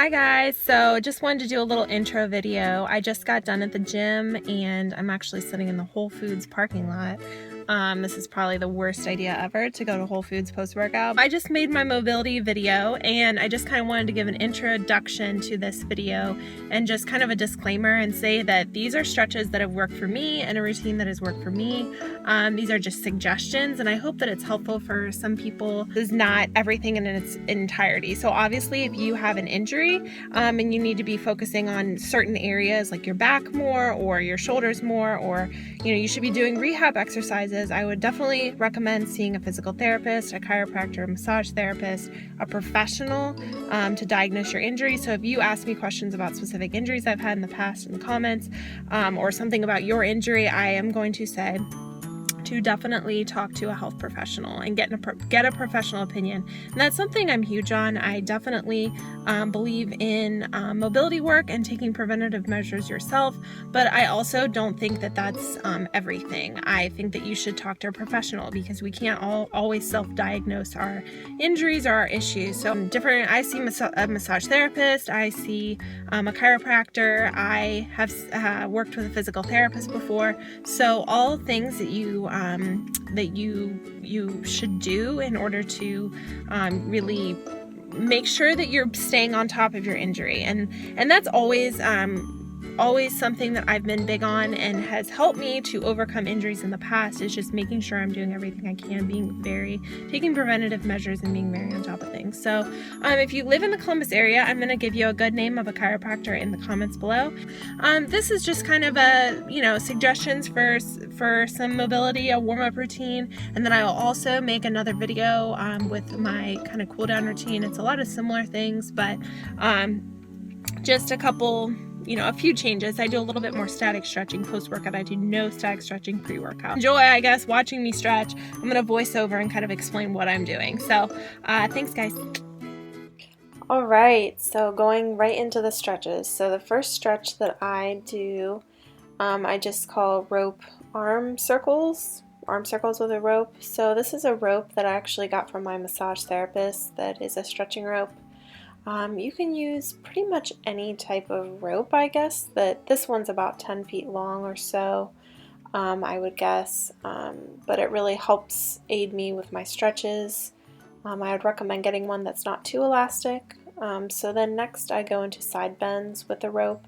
Hi guys, so just wanted to do a little intro video. I just got done at the gym and I'm actually sitting in the Whole Foods parking lot. This is probably the worst idea ever to go to Whole Foods post-workout. I just made my mobility video and I just kind of wanted to give an introduction to this video and just kind of a disclaimer and say that these are stretches that have worked for me and a routine that has worked for me. These are just suggestions and I hope that it's helpful for some people. This is not everything in its entirety. So obviously if you have an injury and you need to be focusing on certain areas like your back more or your shoulders more, or you should be doing rehab exercises, I would definitely recommend seeing a physical therapist, a chiropractor, a massage therapist, a professional to diagnose your injury. So if you ask me questions about specific injuries I've had in the past in the comments, or something about your injury, I am going to say to definitely talk to a health professional and get a professional opinion. And that's something I'm huge on. I definitely believe in mobility work and taking preventative measures yourself, but I also don't think that that's everything. I think that you should talk to a professional because we can't always self-diagnose our injuries or our issues. So I see a massage therapist, I see a chiropractor, I have worked with a physical therapist before. So all things that you should do in order to really make sure that you're staying on top of your injury, and that's always something that I've been big on and has helped me to overcome injuries in the past, is just making sure I'm doing everything I can, taking preventative measures and being very on top of things. So if you live in the Columbus area, I'm going to give you a good name of a chiropractor in the comments below. This is just kind of suggestions for some mobility, a warm-up routine, and then I will also make another video with my kind of cool down routine. It's a lot of similar things, but just a few changes. I do a little bit more static stretching post-workout. I do no static stretching pre-workout. Enjoy, I guess, watching me stretch. I'm going to voice over and kind of explain what I'm doing. So thanks, guys. All right, so going right into the stretches. So the first stretch that I do, I just call rope arm circles with a rope. So this is a rope that I actually got from my massage therapist that is a stretching rope. You can use pretty much any type of rope, I guess, but this one's about 10 feet long or so, I would guess, but it really helps aid me with my stretches. I would recommend getting one that's not too elastic. So then next I go into side bends with the rope.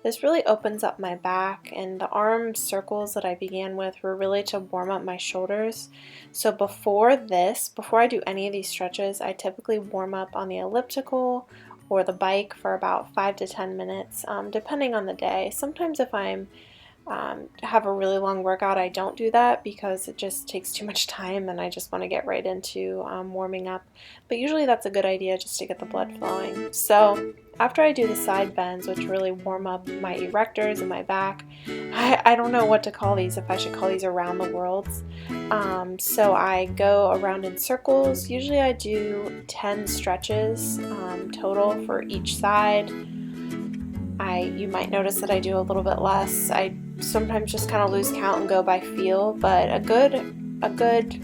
This really opens up my back, and the arm circles that I began with were really to warm up my shoulders. So before I do any of these stretches, I typically warm up on the elliptical or the bike for about 5 to 10 minutes, depending on the day. Sometimes if I'm have a really long workout, I don't do that because it just takes too much time and I just want to get right into warming up. But usually that's a good idea just to get the blood flowing. So after I do the side bends, which really warm up my erectors and my back, I don't know what to call these, if I should call these around the worlds. So I go around in circles. Usually I do 10 stretches total for each side. You might notice that I do a little bit less. I sometimes just kind of lose count and go by feel, but a good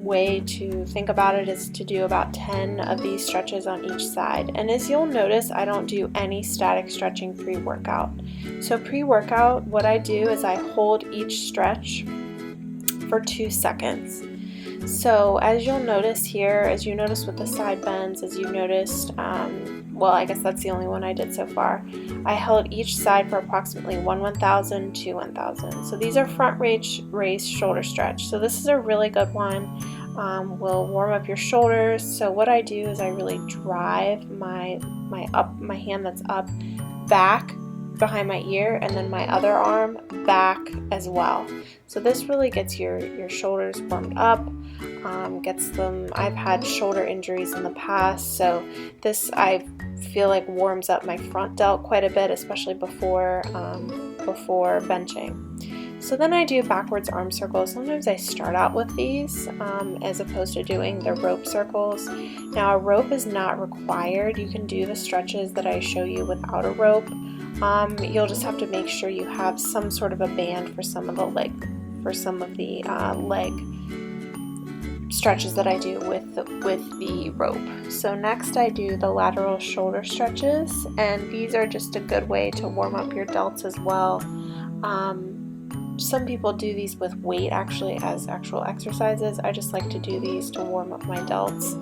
way to think about it is to do about 10 of these stretches on each side. And as you'll notice, I don't do any static stretching pre-workout. So pre-workout, what I do is I hold each stretch for 2 seconds. So as you'll notice here, as you notice with the side bends, as you noticed, well, I guess that's the only one I did so far, I held each side for approximately 1/1000 to 1000. So these are front raised shoulder stretch. So this is a really good one. Will warm up your shoulders. So what I do is I really drive my hand that's up back behind my ear, and then my other arm back as well. So this really gets your shoulders warmed up, gets them. I've had shoulder injuries in the past, so this I feel like warms up my front delt quite a bit, especially before benching. So then I do backwards arm circles. Sometimes I start out with these as opposed to doing the rope circles. Now a rope is not required. You can do the stretches that I show you without a rope. You'll just have to make sure you have some sort of a band for some of the leg stretches that I do with the rope. So next I do the lateral shoulder stretches, and these are just a good way to warm up your delts as well. Some people do these with weight actually as actual exercises. I just like to do these to warm up my delts.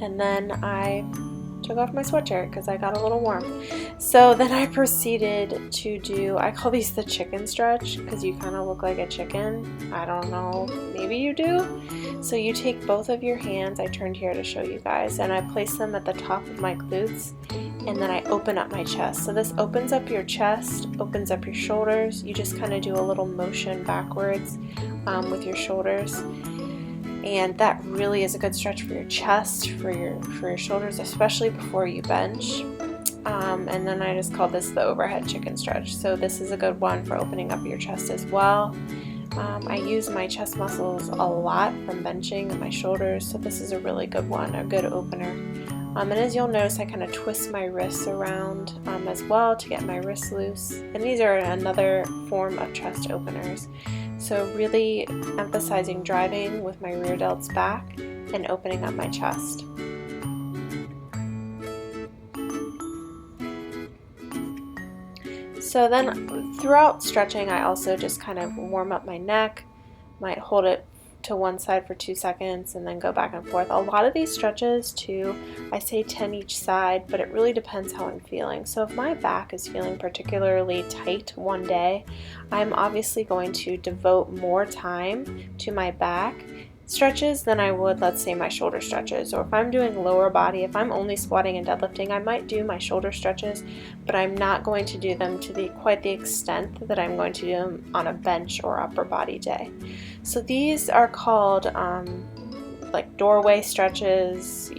And then I took off my sweatshirt because I got a little warm. So then I proceeded to do, I call these the chicken stretch because you kind of look like a chicken. I don't know, maybe you do. So you take both of your hands, I turned here to show you guys, and I place them at the top of my glutes, and then I open up my chest. So this opens up your chest, opens up your shoulders. You just kind of do a little motion backwards with your shoulders. And that really is a good stretch for your chest, for your shoulders, especially before you bench. And then I just call this the overhead chicken stretch. So this is a good one for opening up your chest as well. I use my chest muscles a lot from benching and my shoulders, so this is a really good one, a good opener. And as you'll notice, I kind of twist my wrists around as well to get my wrists loose. And these are another form of chest openers. So really emphasizing driving with my rear delts back and opening up my chest. So then throughout stretching, I also just kind of warm up my neck, might hold it to one side for 2 seconds and then go back and forth. A lot of these stretches too, I say 10 each side, but it really depends how I'm feeling. So if my back is feeling particularly tight one day, I'm obviously going to devote more time to my back stretches than I would, let's say, my shoulder stretches. Or if I'm doing lower body, if I'm only squatting and deadlifting, I might do my shoulder stretches, but I'm not going to do them to quite the extent that I'm going to do them on a bench or upper body day. So these are called like doorway stretches.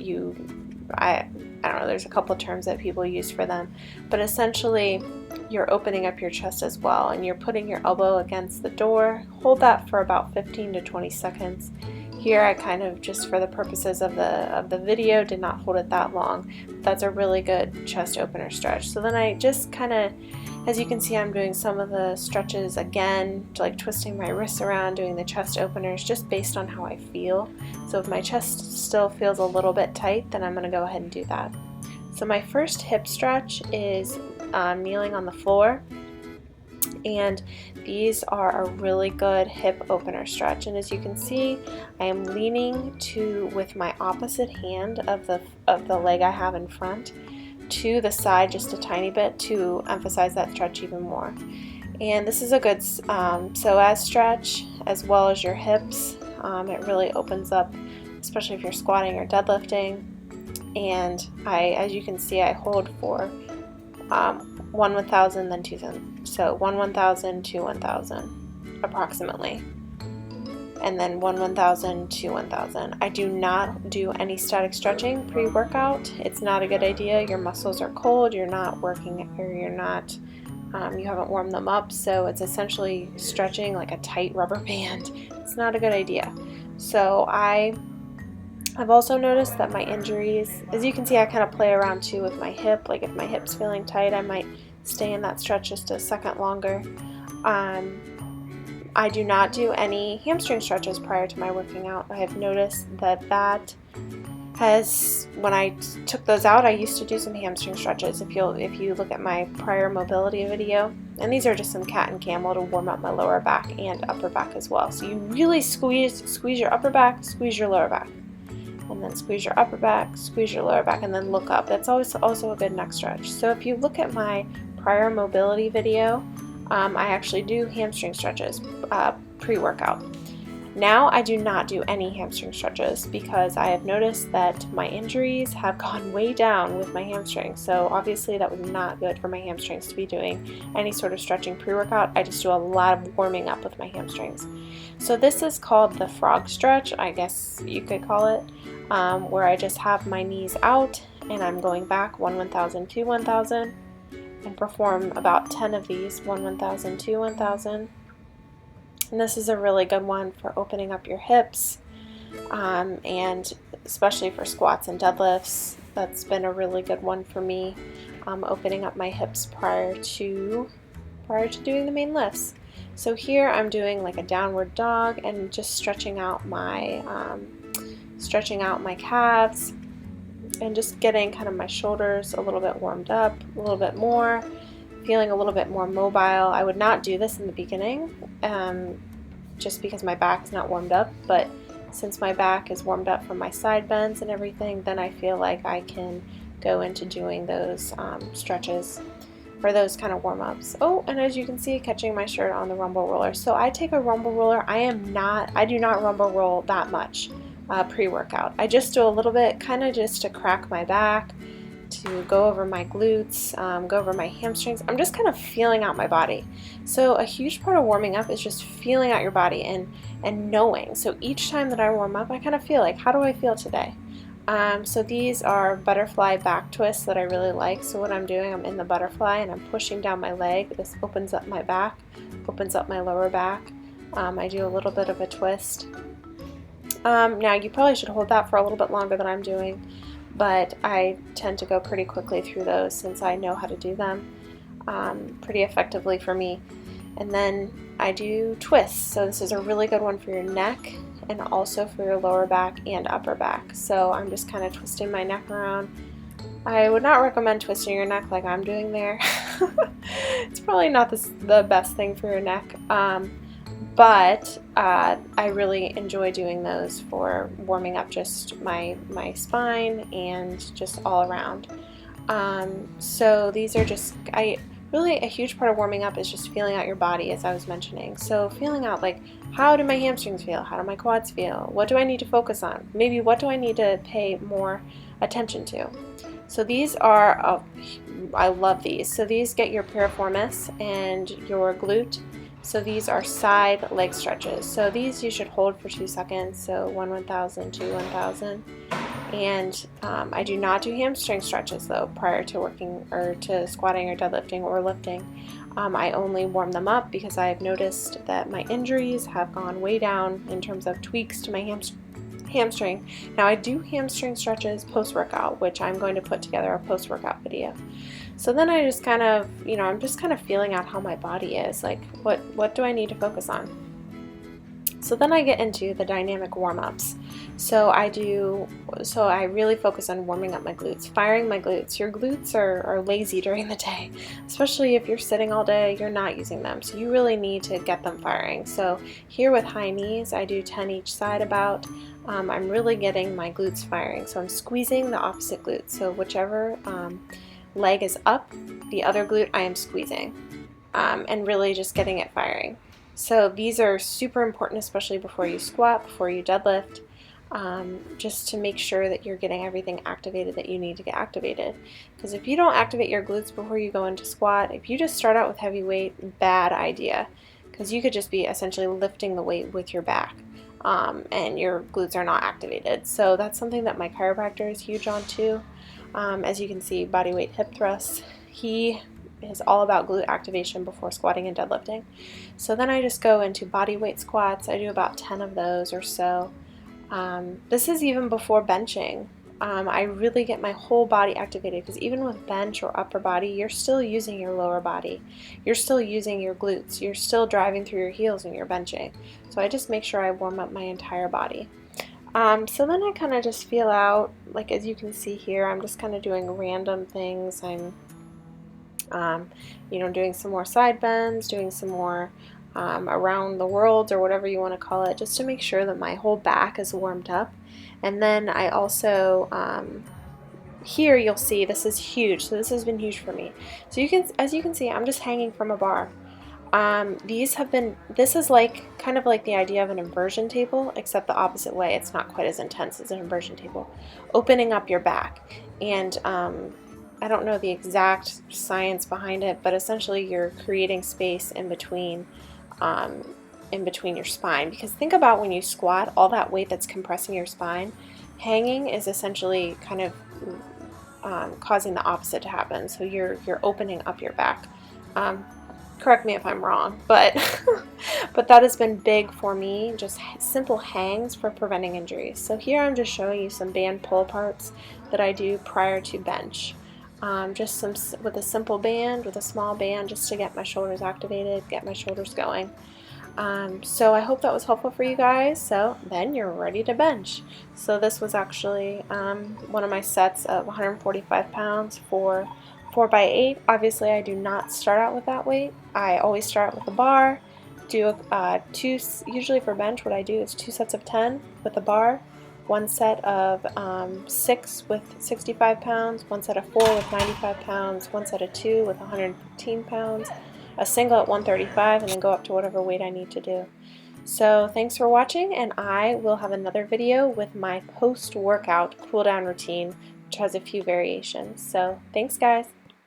I don't know, there's a couple of terms that people use for them, but essentially you're opening up your chest as well, and you're putting your elbow against the door. Hold that for about 15 to 20 seconds. Here I kind of, just for the purposes of the video, did not hold it that long. That's a really good chest opener stretch. So then I just kind of, as you can see, I'm doing some of the stretches again, like twisting my wrists around, doing the chest openers just based on how I feel. So if my chest still feels a little bit tight, then I'm going to go ahead and do that. So my first hip stretch is kneeling on the floor, and these are a really good hip opener stretch. And as you can see, I am leaning with my opposite hand of the leg I have in front to the side just a tiny bit to emphasize that stretch even more. And this is a good psoas stretch as well as your hips. It really opens up, especially if you're squatting or deadlifting. And as you can see, I hold for 1 1,000, then 2,000. So 1 1,000, 2 1,000 approximately. And then 1 1,000, 2 1,000. I do not do any static stretching pre-workout. It's not a good idea. Your muscles are cold, you're not working, or you haven't warmed them up, so it's essentially stretching like a tight rubber band. It's not a good idea. So I've also noticed that my injuries, as you can see, I kind of play around too with my hip. Like if my hip's feeling tight, I might stay in that stretch just a second longer. I do not do any hamstring stretches prior to my working out. I have noticed that when I took those out, I used to do some hamstring stretches. If you look at my prior mobility video, and these are just some cat and camel to warm up my lower back and upper back as well. So you really squeeze your upper back, squeeze your lower back, and then squeeze your upper back, squeeze your lower back, and then look up. That's always also a good neck stretch. So if you look at my prior mobility video, I actually do hamstring stretches pre-workout. Now I do not do any hamstring stretches because I have noticed that my injuries have gone way down with my hamstrings. So obviously that was not good for my hamstrings to be doing any sort of stretching pre-workout. I just do a lot of warming up with my hamstrings. So this is called the frog stretch, I guess you could call it, where I just have my knees out and I'm going back 1 1,000, 2 1,000, and perform about 10 of these, 1 1,000, 2 1,000. And this is a really good one for opening up your hips, and especially for squats and deadlifts. That's been a really good one for me, opening up my hips prior to doing the main lifts. So here I'm doing like a downward dog and just stretching out my calves and just getting kind of my shoulders a little bit warmed up, a little bit more, feeling a little bit more mobile. I would not do this in the beginning just because my back is not warmed up, but since my back is warmed up from my side bends and everything, then I feel like I can go into doing those stretches or those kind of warm-ups. Oh, and as you can see, catching my shirt on the rumble roller. So I take a rumble roller. I do not rumble roll that much pre-workout. I just do a little bit, kind of just to crack my back, to go over my glutes, go over my hamstrings. I'm just kind of feeling out my body. So a huge part of warming up is just feeling out your body and knowing. So each time that I warm up, I kind of feel like, how do I feel today? So these are butterfly back twists that I really like. So what I'm doing, I'm in the butterfly and I'm pushing down my leg. This opens up my back, opens up my lower back. I do a little bit of a twist. Now you probably should hold that for a little bit longer than I'm doing, but I tend to go pretty quickly through those since I know how to do them pretty effectively for me. And then I do twists. So this is a really good one for your neck and also for your lower back and upper back. So I'm just kind of twisting my neck around. I would not recommend twisting your neck like I'm doing there. It's probably not the best thing for your neck. But I really enjoy doing those for warming up just my spine and just all around. So these are just, really a huge part of warming up is just feeling out your body, as I was mentioning. So feeling out like, how do my hamstrings feel? How do my quads feel? What do I need to focus on? Maybe what do I need to pay more attention to? So these are, I love these. So these get your piriformis and your glute. So these are side leg stretches. So these you should hold for 2 seconds. So 1,000, 2, 1,000. And I do not do hamstring stretches though prior to working or to squatting or deadlifting or lifting. I only warm them up because I've noticed that my injuries have gone way down in terms of tweaks to my hamstring. Now I do hamstring stretches post-workout, which I'm going to put together a post-workout video. So then I just kind of, I'm just kind of feeling out how my body is, like what do I need to focus on? So then I get into the dynamic warm-ups. So I really focus on warming up my glutes, firing my glutes. Your glutes are lazy during the day, especially if you're sitting all day, you're not using them. So you really need to get them firing. So here with high knees, I do 10 each side about. I'm really getting my glutes firing. So I'm squeezing the opposite glute. So whichever leg is up, the other glute I am squeezing, and really just getting it firing. So these are super important, especially before you squat, before you deadlift, just to make sure that you're getting everything activated that you need to get activated. Because if you don't activate your glutes before you go into squat, if you just start out with heavy weight, bad idea. Because you could just be essentially lifting the weight with your back, and your glutes are not activated. So that's something that my chiropractor is huge on too. As you can see, body weight hip thrusts, he is all about glute activation before squatting and deadlifting. So then I just go into body weight squats. I do about 10 of those or so. This is even before benching. I really get my whole body activated because even with bench or upper body, you're still using your lower body. You're still using your glutes. You're still driving through your heels when you're benching. So I just make sure I warm up my entire body. So then I kind of just feel out, like as you can see here, I'm just kind of doing random things. I'm doing some more side bends, doing some more around the world or whatever you want to call it, just to make sure that my whole back is warmed up. And then I also, here you'll see this is huge. So this has been huge for me. So as you can see, I'm just hanging from a bar. This is like kind of like the idea of an inversion table, except the opposite way. It's not quite as intense as an inversion table. Opening up your back. And I don't know the exact science behind it, but essentially you're creating space in between your spine. Because think about when you squat, all that weight that's compressing your spine, hanging is essentially kind of causing the opposite to happen. So you're opening up your back. Correct me if I'm wrong, but but that has been big for me, just simple hangs for preventing injuries. So here I'm just showing you some band pull parts that I do prior to bench. just with a simple band, with a small band, just to get my shoulders activated, get my shoulders going. So I hope that was helpful for you guys. So then you're ready to bench. So this was actually one of my sets of 145 pounds for 4x8. Obviously I do not start out with that weight. I always start out with the bar, do usually for bench what I do is 2 sets of 10 with the bar, 1 set of 6 with 65 pounds, 1 set of 4 with 95 pounds, 1 set of 2 with 115 pounds, a single at 135, and then go up to whatever weight I need to do. So thanks for watching, and I will have another video with my post-workout cool down routine, which has a few variations. So thanks guys.